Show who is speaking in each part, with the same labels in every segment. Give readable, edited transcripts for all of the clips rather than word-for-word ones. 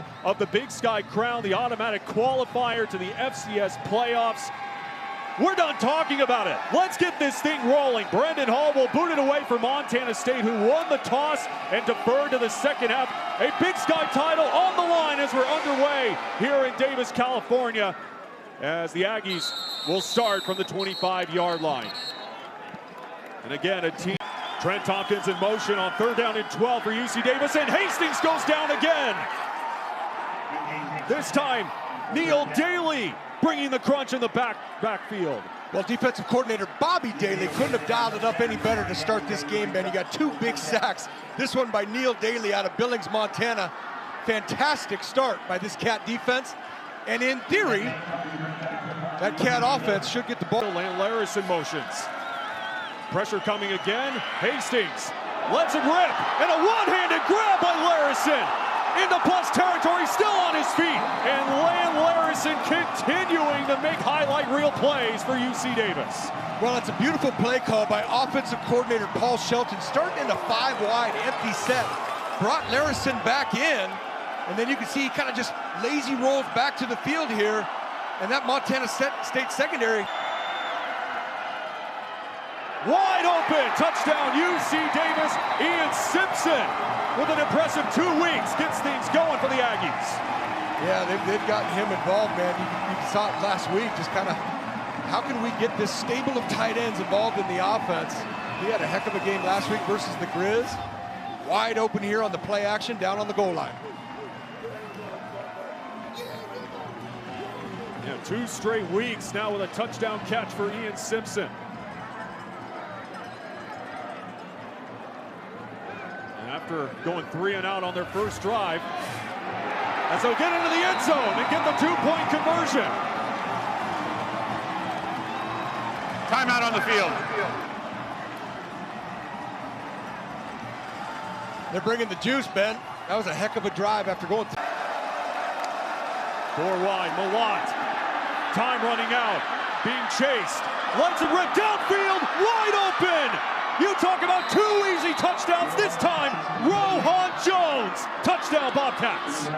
Speaker 1: winner of the Big Sky Crown, the automatic qualifier to the FCS Playoffs. We're done talking about it. Let's get this thing rolling. Brendan Hall will boot it away for Montana State, who won the toss and deferred to the second half. A Big Sky title on the line as we're underway here in Davis, California, as the Aggies will start from the 25-yard line. And again, a team. Trent Tompkins in motion on 3rd down and 12 for UC Davis, and Hastings goes down again. This time, Neil Daly bringing the crunch in the backfield.
Speaker 2: Well, defensive coordinator Bobby Daly couldn't have dialed it up any better to start this game, Ben. He got 2 big sacks. This one by Neil Daly out of Billings, Montana. Fantastic start by this Cat defense. And in theory, that Cat offense should get the ball.
Speaker 1: Larison motions. Pressure coming again. Hastings lets it rip, and a one-handed grab by Larison into plus territory, still on his feet, and Larison continuing to make highlight reel plays for UC Davis.
Speaker 2: Well, it's a beautiful play call by offensive coordinator Paul Shelton, starting in a 5-wide empty set, brought Larison back in, and then you can see he kind of just lazy rolls back to the field here, and that Montana State secondary.
Speaker 1: Wide open, touchdown UC Davis. Ian Simpson with an impressive 2 weeks, gets things going for the Aggies.
Speaker 2: Yeah, they've gotten him involved, man. You saw it last week, just kind of, how can we get this stable of tight ends involved in the offense? He had a heck of a game last week versus the Grizz. Wide open here on the play action, down on the goal line.
Speaker 1: Yeah, 2 straight weeks now with a touchdown catch for Ian Simpson. After going 3 and out on their first drive, as they'll get into the end zone and get the 2-point conversion.
Speaker 3: Timeout on the field.
Speaker 2: They're bringing the juice, Ben. That was a heck of a drive after going.
Speaker 1: 4 wide, Malott. Time running out, being chased. Lets it rip downfield, wide open. You talk about 2 easy touchdowns this time. Rohan Jones, touchdown Bobcats.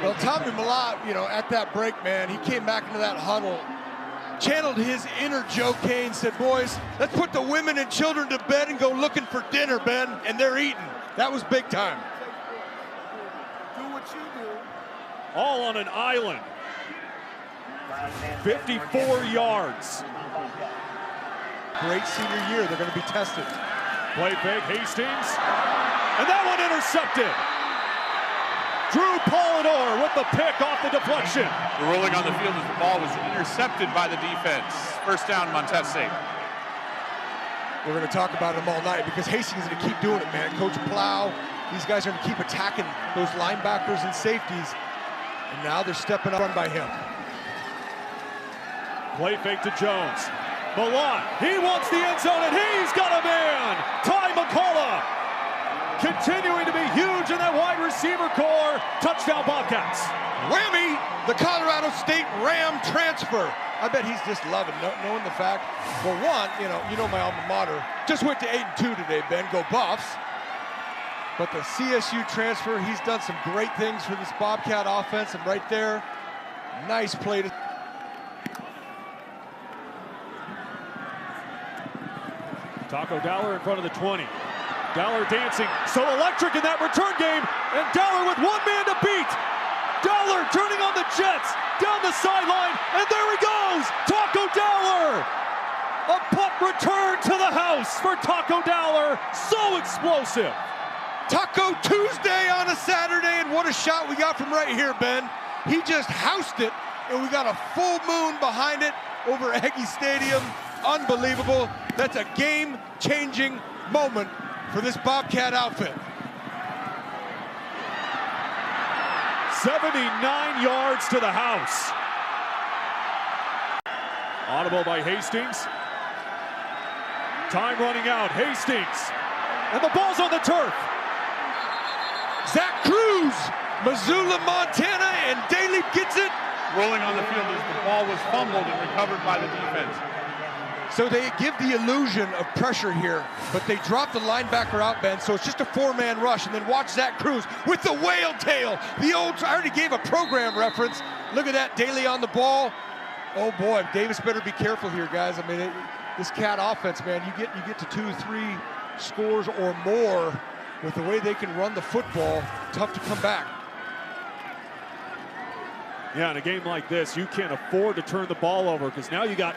Speaker 2: Well, Tommy Malott, at that break, man, he came back into that huddle, channeled his inner Joe Kane, said, boys, let's put the women and children to bed and go looking for dinner, Ben, and they're eating. That was big time.
Speaker 4: Do what you do.
Speaker 1: All on an island. 54 yards.
Speaker 2: Great senior year. They're going to be tested.
Speaker 1: Play fake, Hastings. And that one intercepted. Drew Polidor with the pick off the deflection.
Speaker 3: The rolling on the field as the ball was intercepted by the defense. First down, Montana State.
Speaker 2: We're going to talk about him all night because Hastings is going to keep doing it, man. Coach Plow, these guys are going to keep attacking those linebackers and safeties. And now they're stepping up by him.
Speaker 1: Play fake to Jones. Malott, he wants the end zone, and he's got a man! Ty McCullough continuing to be huge in that wide receiver core. Touchdown Bobcats.
Speaker 2: Whammy, the Colorado State Ram transfer. I bet he's just loving knowing the fact. Well, one, you know my alma mater. Just went to 8-2 today, Ben. Go Buffs. But the CSU transfer, he's done some great things for this Bobcat offense, and right there, nice play to...
Speaker 1: Taco Dowler in front of the 20. Dowler dancing, so electric in that return game, and Dowler with 1 man to beat. Dowler turning on the Jets, down the sideline, and there he goes! Taco Dowler! A punt return to the house for Taco Dowler, so explosive.
Speaker 2: Taco Tuesday on a Saturday, and what a shot we got from right here, Ben. He just housed it, and we got a full moon behind it over Agies Stadium. Unbelievable. That's a game-changing moment for this Bobcat outfit.
Speaker 1: 79 yards to the house. Audible by Hastings. Time running out. Hastings. And the ball's on the turf.
Speaker 2: Zach Cruz, Missoula, Montana, and Daly gets it.
Speaker 3: Rolling on the field as the ball was fumbled and recovered by the defense.
Speaker 2: So they give the illusion of pressure here, but they drop the linebacker out, Ben, so it's just a four-man rush. And then watch Zach Cruz with the whale tail. The old, I already gave a program reference. Look at that, Daly on the ball. Oh boy, Davis better be careful here, guys. I mean, this Cat offense, man, you get to 2-3 scores or more with the way they can run the football. Tough to come back.
Speaker 1: Yeah, in a game like this, you can't afford to turn the ball over because now you got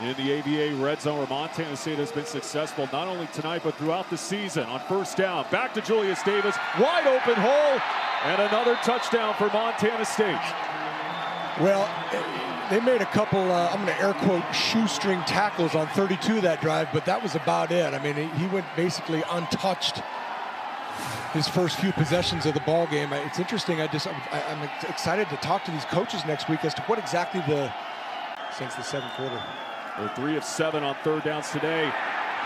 Speaker 1: in the ABA red zone where Montana State has been successful not only tonight but throughout the season. On first down, back to Julius Davis, wide open hole, and another touchdown for Montana State.
Speaker 2: Well, they made a couple, I'm going to air quote, shoestring tackles on 32 that drive, but that was about it. I mean, he went basically untouched his first few possessions of the ball game. It's interesting. I'm excited to talk to these coaches next week as to what exactly since the second quarter.
Speaker 1: They're 3 of 7 on third downs today.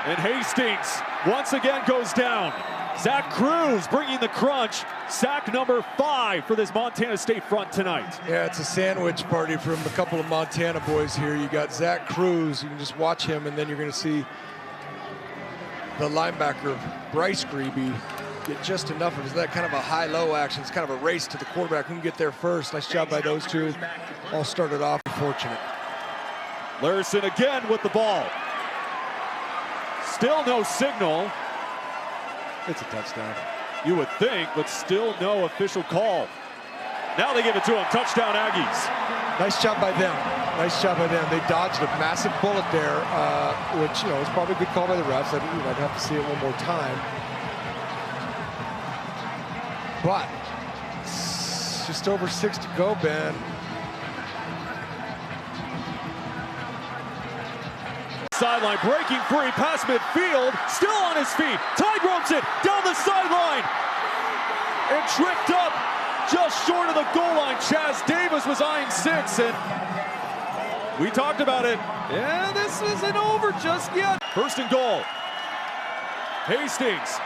Speaker 1: And Hastings once again goes down. Zach Cruz bringing the crunch. Sack number 5 for this Montana State front tonight.
Speaker 2: Yeah, it's a sandwich party from a couple of Montana boys here. You got Zach Cruz. You can just watch him, and then you're going to see the linebacker, Bryce Grebe, get just enough of that kind of a high-low action. It's kind of a race to the quarterback. Who can get there first? Nice job by those two. All started off fortunate.
Speaker 1: Larson again with the ball. Still no signal.
Speaker 2: It's a touchdown.
Speaker 1: You would think, but still no official call. Now they give it to him. Touchdown, Aggies.
Speaker 2: Nice job by them. Nice job by them. They dodged a massive bullet there, which, you know, is probably a good call by the refs. I'd have to see it one more time. But just over 6 to go, Ben.
Speaker 1: Sideline breaking free, past midfield, still on his feet. Tide ropes it down the sideline. And tricked up just short of the goal line. Chaz Davis was eyeing 6, and we talked about it. Yeah, this isn't over just yet. First and goal. Hastings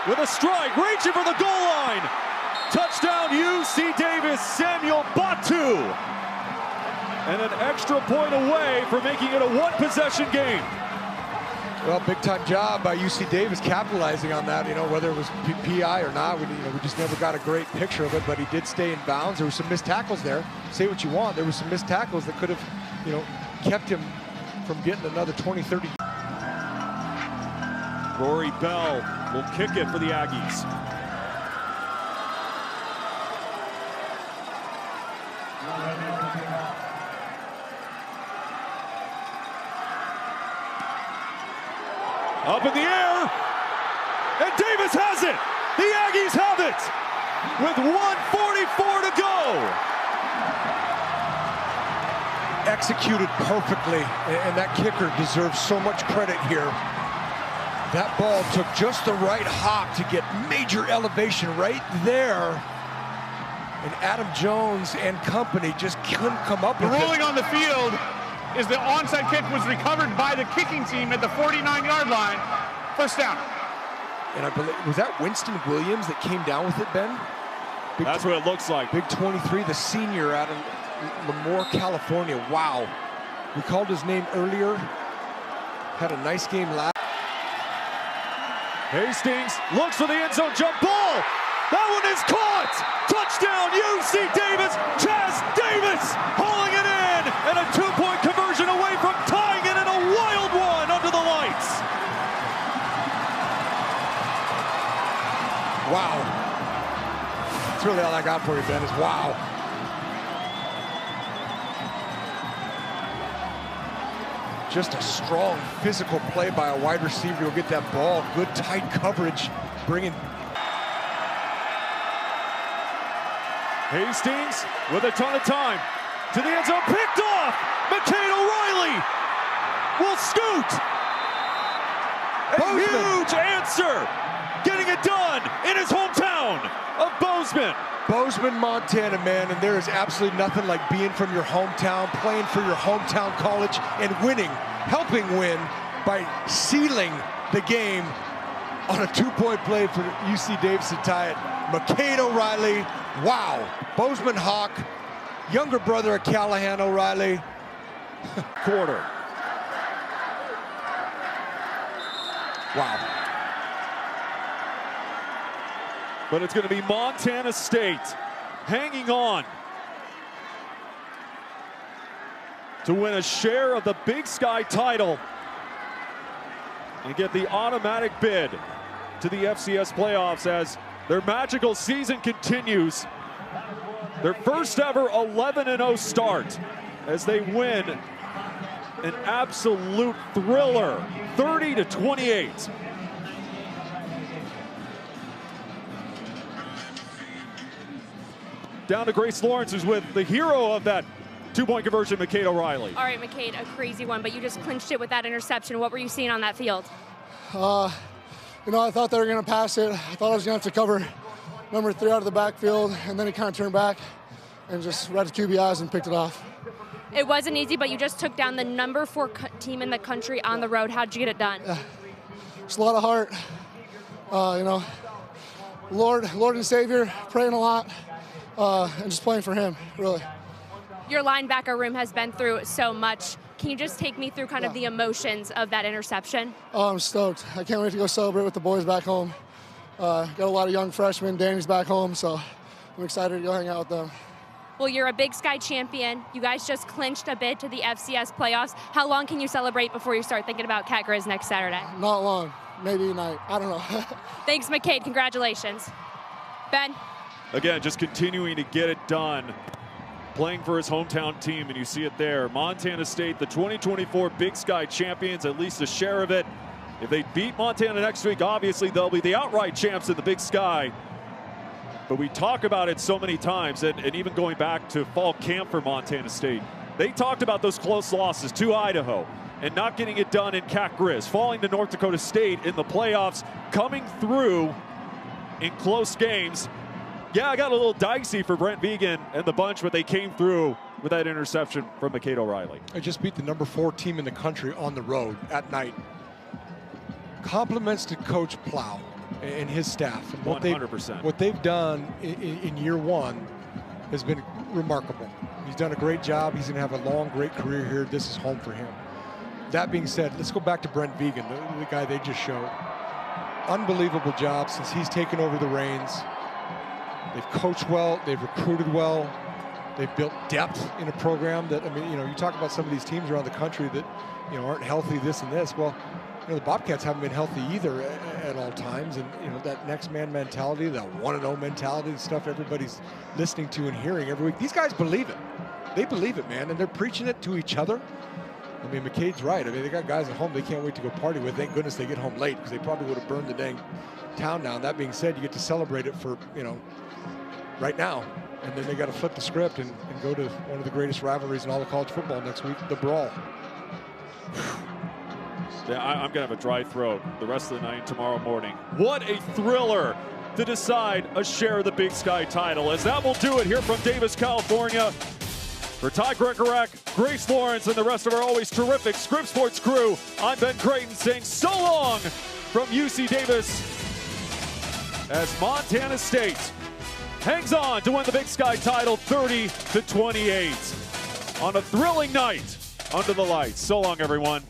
Speaker 1: with a strike, reaching for the goal line. Touchdown, UC Davis, Samuel Batu. And an extra point away from making it a one-possession game.
Speaker 2: Well, big-time job by UC Davis capitalizing on that, you know, whether it was PI or not. We just never got a great picture of it, but he did stay in bounds. There were some missed tackles there. Say what you want. There were some missed tackles that could have, you know, kept him from getting another 20, 30.
Speaker 1: Rory Bell will kick it for the Aggies. Up in the air, and Davis has it. The Aggies have it with 1:44 to go.
Speaker 2: Executed perfectly, and that kicker deserves so much credit here. That ball took just the right hop to get major elevation right there. And Adam Jones and company just couldn't come up with it.
Speaker 3: The ruling on the field is the onside kick was recovered by the kicking team at the 49-yard line. First down.
Speaker 2: And I believe, was that Winston Williams that came down with it, Ben?
Speaker 1: That's what it looks like.
Speaker 2: Big 23, the senior out of Lemoore, California. Wow. We called his name earlier. Had a nice game last.
Speaker 1: Hastings looks for the end zone jump ball. That one is caught. Touchdown, UC Davis. Chaz Davis hauling it in. And a 2-point conversion away from tying it in a wild one under the lights.
Speaker 2: Wow. That's really all I got for you, Ben, is wow. Just a strong physical play by a wide receiver to get that ball. Good tight coverage, bringing.
Speaker 1: Hastings with a ton of time to the end zone, picked off. McCade O'Reilly will scoot. A huge answer, getting it done in his hometown of Bozeman.
Speaker 2: Bozeman, Montana, man, and there is absolutely nothing like being from your hometown, playing for your hometown college, and winning, helping win by sealing the game on a 2-point play for UC Davis to tie it. McCade O'Reilly, wow. Bozeman Hawk, younger brother of Callahan O'Reilly.
Speaker 1: Quarter.
Speaker 2: Wow.
Speaker 1: But it's going to be Montana State hanging on to win a share of the Big Sky title and get the automatic bid to the FCS playoffs as their magical season continues. Their first ever 11-0 start as they win an absolute thriller, 30-28. Down to Grace Lawrence, who's with the hero of that two-point conversion, McCade O'Reilly.
Speaker 5: All right, McCade, a crazy one, but you just clinched it with that interception. What were you seeing on that field?
Speaker 6: You know, I thought they were going to pass it. I thought I was going to have to cover number 3 out of the backfield, and then he kind of turned back and just read the QBIs and picked it off.
Speaker 5: It wasn't easy, but you just took down the number 4 team in the country on the road. How'd you get it done?
Speaker 6: Yeah. It's a lot of heart. You know, Lord and Savior, praying a lot, and just playing for him, really.
Speaker 5: Your linebacker room has been through so much. Can you just take me through kind of the emotions of that interception?
Speaker 6: Oh, I'm stoked. I can't wait to go celebrate with the boys back home. Got a lot of young freshmen. Danny's back home, so I'm excited to go hang out with them.
Speaker 5: Well, you're a Big Sky champion. You guys just clinched a bid to the FCS playoffs. How long can you celebrate before you start thinking about Cat Grizz next Saturday?
Speaker 6: Not long. Maybe a night. I don't know.
Speaker 5: Thanks, McCade. Congratulations. Ben?
Speaker 1: Again, just continuing to get it done. Playing for his hometown team, and you see it there. Montana State, the 2024 Big Sky champions, at least a share of it. If they beat Montana next week, obviously they'll be the outright champs in the Big Sky. But we talk about it so many times, and even going back to fall camp for Montana State, they talked about those close losses to Idaho and not getting it done in Cat Grizz, falling to North Dakota State in the playoffs, coming through in close games. Yeah, I got a little dicey for Brent Vegan and the bunch, but they came through with that interception from McCade O'Reilly.
Speaker 2: I just beat the number 4 team in the country on the road at night. Compliments to Coach Plow and his staff. And
Speaker 1: 100%.
Speaker 2: What they've done in year 1 has been remarkable. He's done a great job. He's going to have a long, great career here. This is home for him. That being said, let's go back to Brent Vegan, the guy they just showed. Unbelievable job since he's taken over the reins. They've coached well, they've recruited well, they've built depth in a program that, I mean, you know, you talk about some of these teams around the country that, you know, aren't healthy, this and this. Well, you know, the Bobcats haven't been healthy either at all times. And, you know, that next man mentality, that 1-0 mentality, the stuff everybody's listening to and hearing every week. These guys believe it. They believe it, man, and they're preaching it to each other. I mean, McCade's right. I mean, they got guys at home they can't wait to go party with. Thank goodness they get home late because they probably would have burned the dang town down. That being said, you get to celebrate it for, you know, right now, and then they got to flip the script and go to one of the greatest rivalries in all of college football next week, the Brawl.
Speaker 1: Yeah, I'm going to have a dry throat the rest of the night tomorrow morning. What a thriller to decide a share of the Big Sky title, as that will do it here from Davis, California. For Ty Gregorak, Grace Lawrence, and the rest of our always terrific Scripps Sports crew, I'm Ben Creighton saying so long from UC Davis as Montana State hangs on to win the Big Sky title 30-28 on a thrilling night under the lights. So long, everyone.